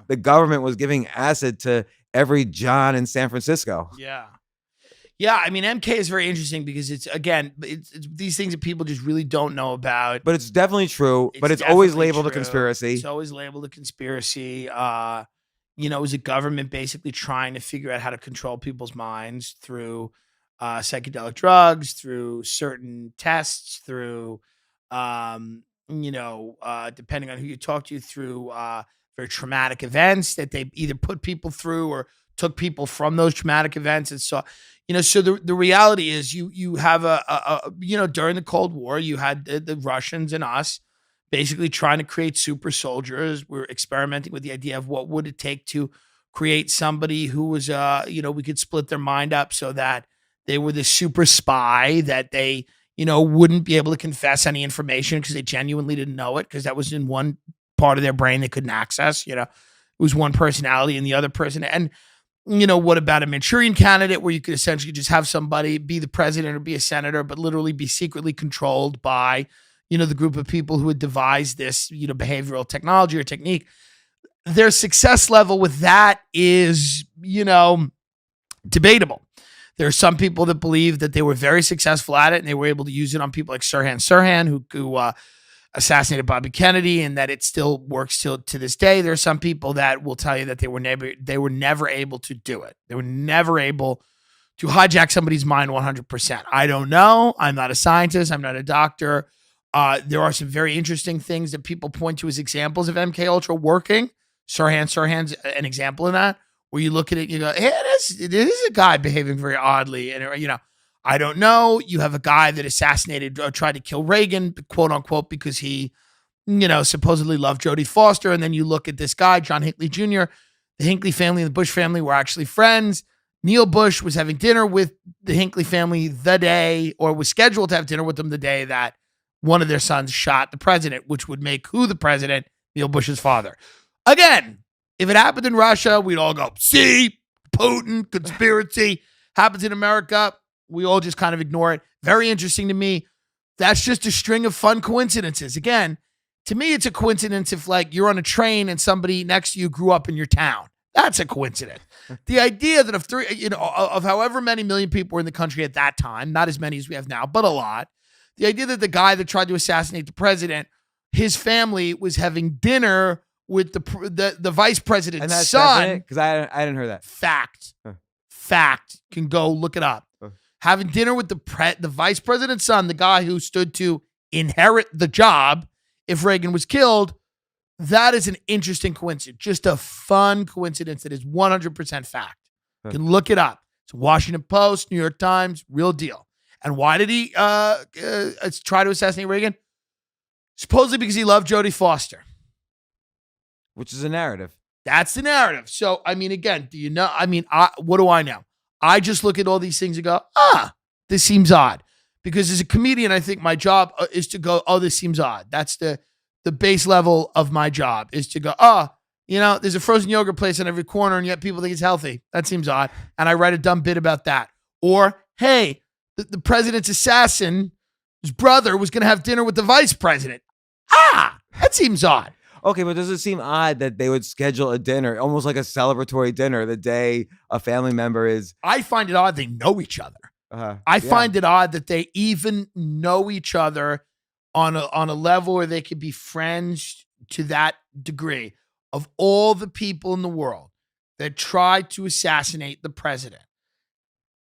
the government was giving acid to every John in San Francisco. Yeah. Yeah, I mean, MK is very interesting because it's these things that people just really don't know about. But it's definitely true. But it's always definitely labeled a true. conspiracy. It's always labeled a conspiracy. It was a government basically trying to figure out how to control people's minds through psychedelic drugs, through certain tests, through depending on who you talk to, through very traumatic events that they either put people through or took people from those traumatic events. And so, so the reality is you have during the Cold War, you had the Russians and us basically trying to create super soldiers. We're experimenting with the idea of what would it take to create somebody who was, we could split their mind up so that they were the super spy, that they, wouldn't be able to confess any information because they genuinely didn't know it because that was in one part of their brain they couldn't access. It was one personality and the other person. And, what about a Manchurian candidate where you could essentially just have somebody be the president or be a senator, but literally be secretly controlled by, the group of people who had devised this, behavioral technology or technique. Their success level with that is, debatable. There are some people that believe that they were very successful at it and they were able to use it on people like Sirhan who assassinated Bobby Kennedy, and that it still works to this day. There are some people that will tell you that they were never able to do it. They were never able to hijack somebody's mind 100%. I don't know. I'm not a scientist. I'm not a doctor. There are some very interesting things that people point to as examples of MK Ultra working. Sirhan's an example of that, where you look at it, you go, hey, it is a guy behaving very oddly. And, I don't know. You have a guy that assassinated or tried to kill Reagan, quote unquote, because he, supposedly loved Jodie Foster. And then you look at this guy, John Hinckley Jr., the Hinckley family and the Bush family were actually friends. Neil Bush was having dinner with the Hinckley family the day, or was scheduled to have dinner with them the day that one of their sons shot the president, which would make who the president? Neil Bush's father. Again, if it happened in Russia, we'd all go, see, Putin, conspiracy. Happens in America, we all just kind of ignore it. Very interesting to me. That's just a string of fun coincidences. Again, to me, it's a coincidence if like you're on a train and somebody next to you grew up in your town. That's a coincidence. The idea that of however many million people were in the country at that time, not as many as we have now, but a lot. The idea that the guy that tried to assassinate the president, his family was having dinner with the vice president's son. Because I didn't hear that. Fact. Fact. Can go look it up. Having dinner with the vice president's son, the guy who stood to inherit the job if Reagan was killed. That is an interesting coincidence. Just a fun coincidence that is 100% fact. You can look it up. It's Washington Post, New York Times, real deal. And why did he try to assassinate Reagan? Supposedly because he loved Jodie Foster. Which is a narrative. That's the narrative. So, I mean, again, do you know? I mean, what do I know? I just look at all these things and go, this seems odd. Because as a comedian, I think my job is to go, this seems odd. That's the base level of my job, is to go, there's a frozen yogurt place on every corner and yet people think it's healthy. That seems odd. And I write a dumb bit about that. Or, hey, the president's assassin, his brother, was going to have dinner with the vice president. That seems odd. Okay, but does it seem odd that they would schedule a dinner, almost like a celebratory dinner, the day a family member is? I find it odd they know each other. I find it odd that they even know each other on a level where they could be friends to that degree. Of all the people in the world that tried to assassinate the president,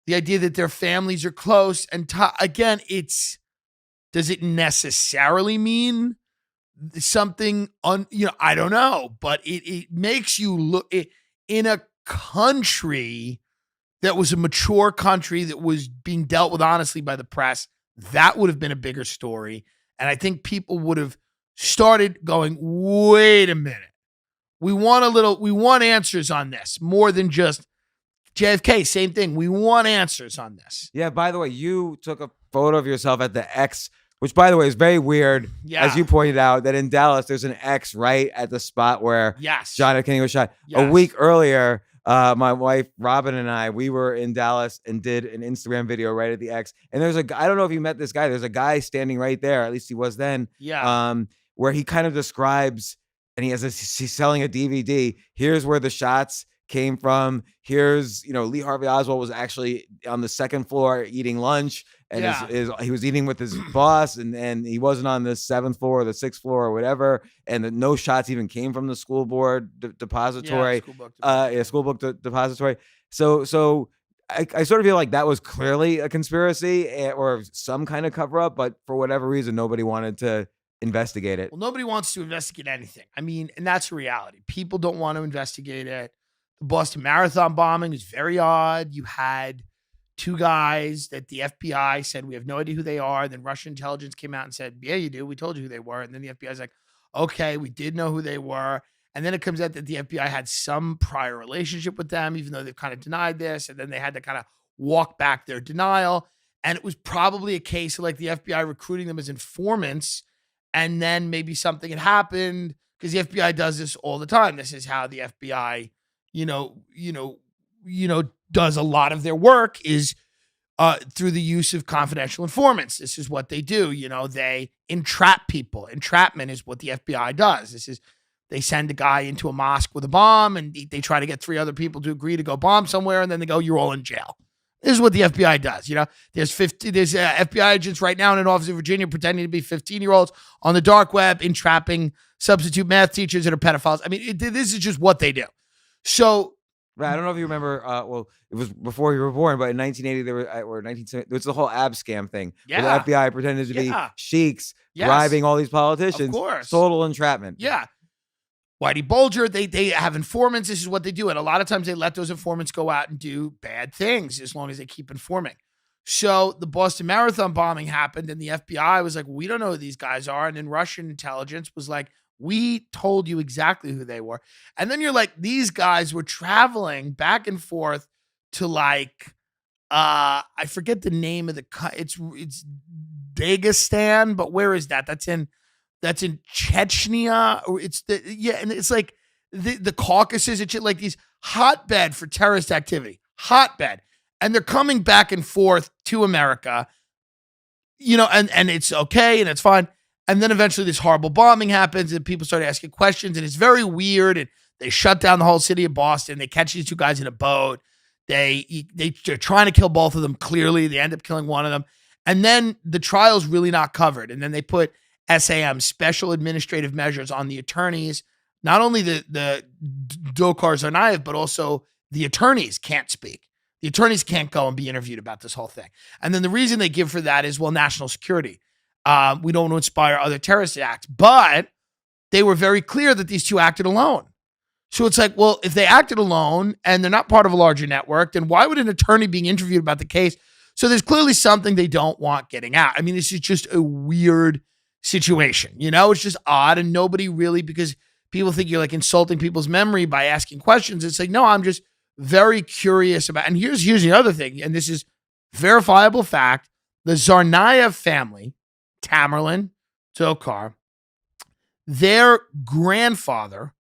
the idea that their families are close, and again, does it necessarily mean something I don't know, but it makes you look in a country that was a mature country that was being dealt with honestly by the press. That would have been a bigger story. And I think people would have started going, wait a minute. We want answers on this more than just JFK. Same thing. We want answers on this. Yeah. By the way, you took a photo of yourself at the X, which, by the way, is very weird. Yeah. As you pointed out, that in Dallas, there's an X right at the spot where John F. Kennedy was shot. Yes. A week earlier, my wife, Robin, and I, we were in Dallas and did an Instagram video right at the X. And there's I don't know if you met this guy. There's a guy standing right there. At least he was then. Yeah. Where he kind of describes and he's selling a DVD. Here's where the shots came from. Here's, Lee Harvey Oswald was actually on the second floor eating lunch, and Yeah. he was eating with his boss, and he wasn't on the seventh floor or the sixth floor or whatever, and no shots even came from the school board depository. School book School book depository. So I sort of feel like that was clearly a conspiracy or some kind of cover up, but for whatever reason, nobody wanted to investigate it. Well, nobody wants to investigate anything. I mean, and that's the reality. People don't want to investigate it. The Boston Marathon bombing is very odd. You had two guys that the FBI said, we have no idea who they are. Then Russian intelligence came out and said, yeah, you do. We told you who they were. And then the FBI is like, okay, we did know who they were. And then it comes out that the FBI had some prior relationship with them, even though they've kind of denied this. And then they had to kind of walk back their denial. And it was probably a case of like the FBI recruiting them as informants. And then maybe something had happened, because the FBI does this all the time. This is how the FBI, does a lot of their work, is through the use of confidential informants. This is what they do. They entrap people. Entrapment is what the FBI does. They send a guy into a mosque with a bomb, and they try to get 3 other people to agree to go bomb somewhere, and then they go, you're all in jail. This is what the FBI does. There's FBI agents right now in an office in Virginia pretending to be 15-year-olds on the dark web, entrapping substitute math teachers that are pedophiles. I mean, this is just what they do. So, right, I don't know if you remember. Well, it was before you were born, but in 1980 there was, or 1970, there was the whole ab scam thing. Yeah, where the FBI pretended to be sheiks, bribing all these politicians. Of course, total entrapment. Yeah. Whitey Bulger, they have informants. This is what they do. And a lot of times they let those informants go out and do bad things as long as they keep informing. So the Boston Marathon bombing happened, and the FBI was like, we don't know who these guys are. And then Russian intelligence was like, we told you exactly who they were. And then you're like, these guys were traveling back and forth to like, I forget the name of it's Dagestan, but where is that? That's in Chechnya, or and it's like the Caucasus and shit, like these hotbed for terrorist activity, hotbed. And they're coming back and forth to America, and it's okay and it's fine. And then eventually this horrible bombing happens and people start asking questions, and it's very weird. And they shut down the whole city of Boston. They catch these 2 guys in a boat. They're trying to kill both of them. Clearly, they end up killing one of them. And then the trial's really not covered. And then they put SAM, special administrative measures, on the attorneys. Not only the Dzhokhar Tsarnaev, but also the attorneys can't speak. The attorneys can't go and be interviewed about this whole thing. And then the reason they give for that is, well, national security. We don't want to inspire other terrorist acts. But they were very clear that these 2 acted alone. So it's like, well, if they acted alone and they're not part of a larger network, then why would an attorney being interviewed about the case? So there's clearly something they don't want getting out. I mean, this is just a weird situation. It's just odd, and nobody really, because people think you're like insulting people's memory by asking questions. It's like, no, I'm just very curious about. And here's the other thing, and this is verifiable fact: the Tsarnaev family, Tamerlan, Dzhokhar, their grandfather,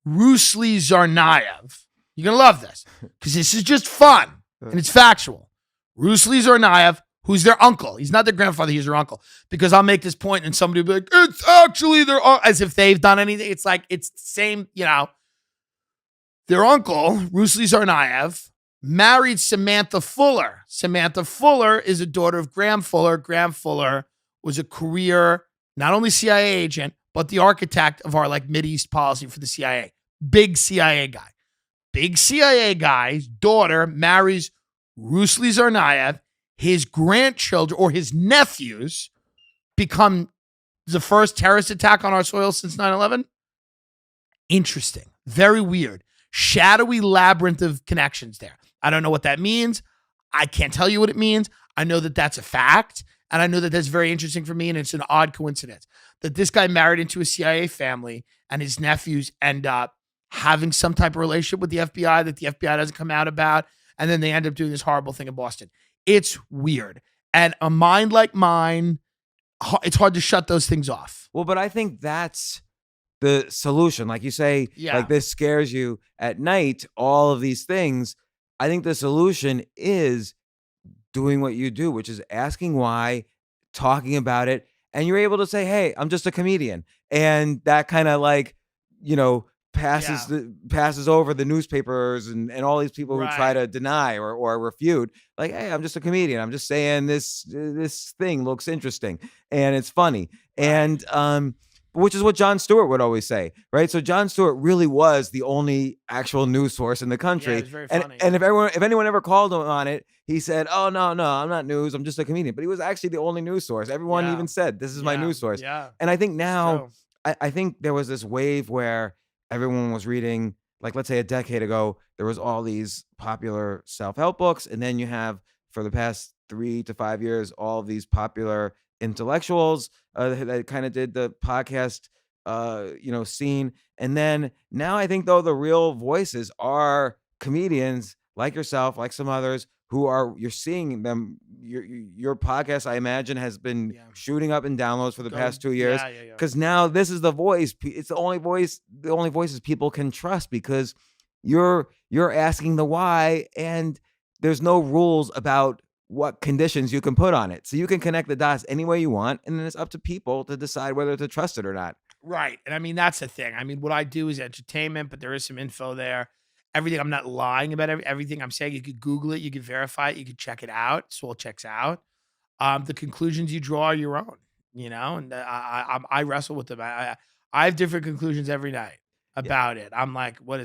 Rusli Tsarnaev. You're gonna love this because this is just fun and it's factual. Rusli Tsarnaev, who's their uncle. He's not their grandfather, he's their uncle. Because I'll make this point and somebody will be like, it's actually their uncle, as if they've done anything. It's like, it's the same, Their uncle, Rusli Tsarnaev, married Samantha Fuller. Samantha Fuller is a daughter of Graham Fuller. Graham Fuller was a career, not only CIA agent, but the architect of our like Mideast policy for the CIA. Big CIA guy. Big CIA guy's daughter marries Rusli Tsarnaev. His grandchildren or his nephews become the first terrorist attack on our soil since 9/11. Interesting. Very weird. Shadowy labyrinth of connections there. I don't know what that means. I can't tell you what it means. I know that that's a fact. And I know that that's very interesting for me. And it's an odd coincidence that this guy married into a CIA family and his nephews end up having some type of relationship with the FBI that the FBI doesn't come out about. And then they end up doing this horrible thing in Boston. It's weird. And a mind like mine, it's hard to shut those things off. Well, but I think that's the solution. Like you say, like this scares you at night, all of these things. I think the solution is doing what you do, which is asking why, talking about it. And you're able to say, hey, I'm just a comedian. And that kind of like passes Yeah. passes over the newspapers and all these people who try Right. to deny or refute. Like, hey, I'm just a comedian. I'm just saying this thing looks interesting and it's funny. Right. And which is what Jon Stewart would always say, right? So Jon Stewart really was the only actual news source in the Yeah, it country. was very And funny. and if anyone ever called him on it, he said, "Oh, no, no, I'm not news. I'm just a comedian." But he was actually the only news source. Everyone Yeah. even said, "This is my Yeah. news source." Yeah. And I think It's now, true. I think there was this wave where everyone was reading, like, let's say a decade ago, there was all these popular self-help books, and then you have, for the past 3 to 5 years, all of these popular intellectuals that kind of did the podcast scene. And then now I think, though, the real voices are comedians like yourself, like some others who are, you're seeing them. Your podcast, I imagine, has been Yeah. shooting up in downloads for the past 2 years, Yeah, yeah, yeah. because now this is the voice. It's the only voices people can trust, because you're asking the why, and there's no rules about what conditions you can put on it. So you can connect the dots any way you want, and then it's up to people to decide whether to trust it or not. Right. And I mean, that's the thing. I mean, what I do is entertainment, but there is some info there. Everything, I'm not lying about everything I'm saying. You could Google it, you could verify it, you could check it out. So it checks out. The conclusions you draw are your own, and I wrestle with them. I have different conclusions every night Yeah. about it. I'm like, what